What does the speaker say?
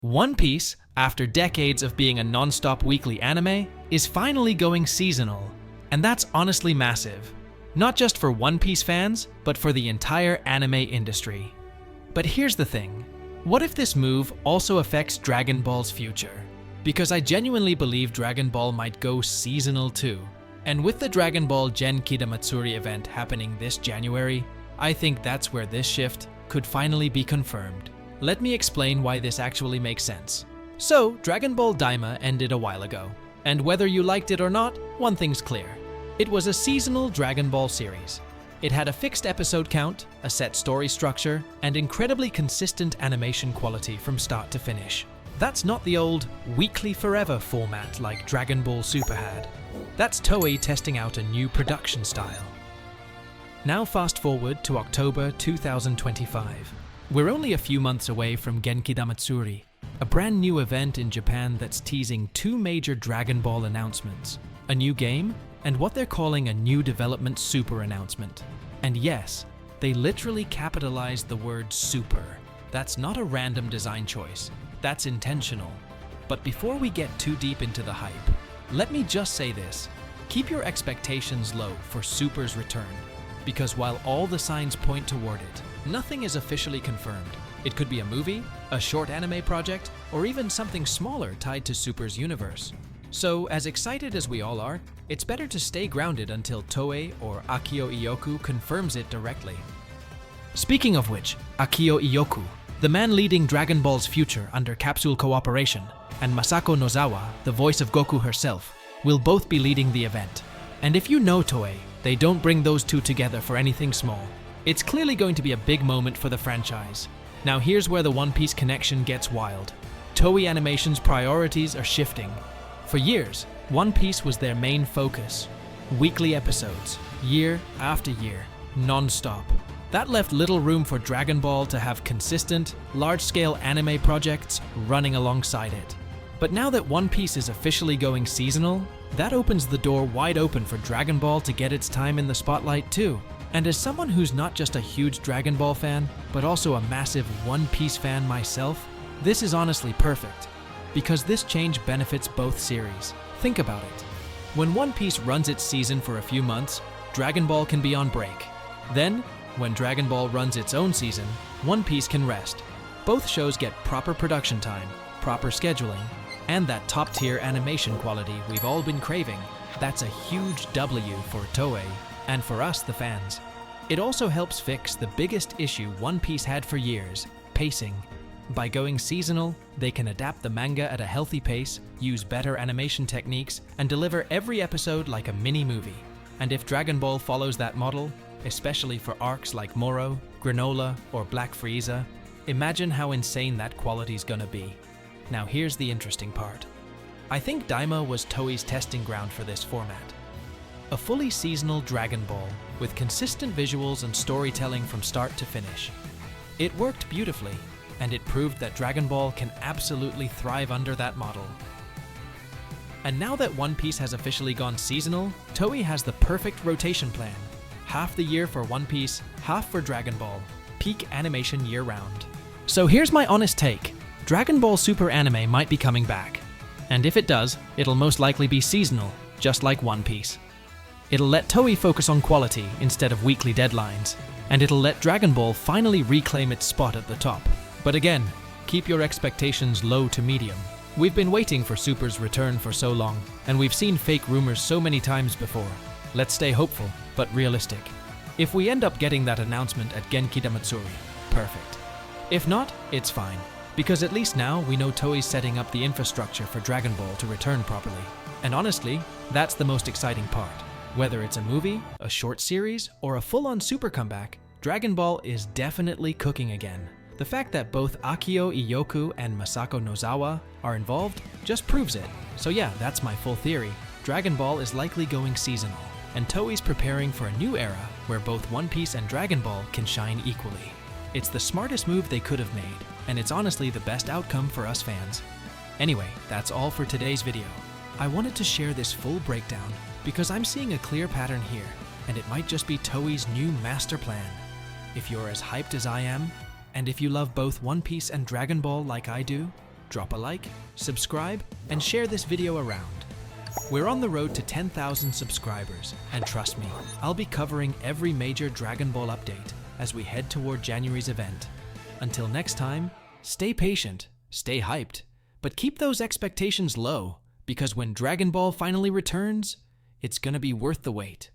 One Piece, after decades of being a non-stop weekly anime, is finally going seasonal. And that's honestly massive. Not just for One Piece fans, but for the entire anime industry. But here's the thing. What if this move also affects Dragon Ball's future? Because I genuinely believe Dragon Ball might go seasonal too. And with the Dragon Ball Gen Kidamatsuri event happening this January, I think that's where this shift could finally be confirmed. Let me explain why this actually makes sense. So, Dragon Ball Daima ended a while ago. And whether you liked it or not, one thing's clear. It was a seasonal Dragon Ball series. It had a fixed episode count, a set story structure, and incredibly consistent animation quality from start to finish. That's not the old weekly forever format like Dragon Ball Super had. That's Toei testing out a new production style. Now fast forward to October 2025. We're only a few months away from Genki Damatsuri, a brand new event in Japan that's teasing two major Dragon Ball announcements, a new game and what they're calling a new development super announcement. And yes, they literally capitalized the word super. That's not a random design choice, that's intentional. But before we get too deep into the hype, let me just say this. Keep your expectations low for Super's return, because while all the signs point toward it, nothing is officially confirmed. It could be a movie, a short anime project, or even something smaller tied to Super's universe. So, as excited as we all are, it's better to stay grounded until Toei or Akio Iyoku confirms it directly. Speaking of which, Akio Iyoku, the man leading Dragon Ball's future under Capsule Cooperation, and Masako Nozawa, the voice of Goku herself, will both be leading the event. And if you know Toei, they don't bring those two together for anything small. It's clearly going to be a big moment for the franchise. Now here's where the One Piece connection gets wild. Toei Animation's priorities are shifting. For years, One Piece was their main focus. Weekly episodes, year after year, non-stop. That left little room for Dragon Ball to have consistent, large-scale anime projects running alongside it. But now that One Piece is officially going seasonal, that opens the door wide open for Dragon Ball to get its time in the spotlight too. And as someone who's not just a huge Dragon Ball fan, but also a massive One Piece fan myself, this is honestly perfect. Because this change benefits both series. Think about it. When One Piece runs its season for a few months, Dragon Ball can be on break. Then, when Dragon Ball runs its own season, One Piece can rest. Both shows get proper production time, proper scheduling, and that top-tier animation quality we've all been craving. That's a huge W for Toei, and for us, the fans. It also helps fix the biggest issue One Piece had for years, pacing. By going seasonal, they can adapt the manga at a healthy pace, use better animation techniques, and deliver every episode like a mini-movie. And if Dragon Ball follows that model, especially for arcs like Moro, Granola, or Black Frieza, imagine how insane that quality's gonna be. Now here's the interesting part. I think Daima was Toei's testing ground for this format. A fully seasonal Dragon Ball with consistent visuals and storytelling from start to finish. It worked beautifully, and it proved that Dragon Ball can absolutely thrive under that model. And now that One Piece has officially gone seasonal, Toei has the perfect rotation plan. Half the year for One Piece, half for Dragon Ball. Peak animation year-round. So here's my honest take. Dragon Ball Super anime might be coming back. And if it does, it'll most likely be seasonal, just like One Piece. It'll let Toei focus on quality instead of weekly deadlines, and it'll let Dragon Ball finally reclaim its spot at the top. But again, keep your expectations low to medium. We've been waiting for Super's return for so long, and we've seen fake rumors so many times before. Let's stay hopeful, but realistic. If we end up getting that announcement at Genki Damatsuri, perfect. If not, it's fine, because at least now we know Toei's setting up the infrastructure for Dragon Ball to return properly. And honestly, that's the most exciting part. Whether it's a movie, a short series, or a full-on super comeback, Dragon Ball is definitely cooking again. The fact that both Akio Iyoku and Masako Nozawa are involved just proves it. So yeah, that's my full theory. Dragon Ball is likely going seasonal, and Toei's preparing for a new era where both One Piece and Dragon Ball can shine equally. It's the smartest move they could have made, and it's honestly the best outcome for us fans. Anyway, that's all for today's video. I wanted to share this full breakdown because I'm seeing a clear pattern here, and it might just be Toei's new master plan. If you're as hyped as I am, and if you love both One Piece and Dragon Ball like I do, drop a like, subscribe, and share this video around. We're on the road to 10,000 subscribers, and trust me, I'll be covering every major Dragon Ball update as we head toward January's event. Until next time, stay patient, stay hyped, but keep those expectations low, because when Dragon Ball finally returns, it's gonna be worth the wait.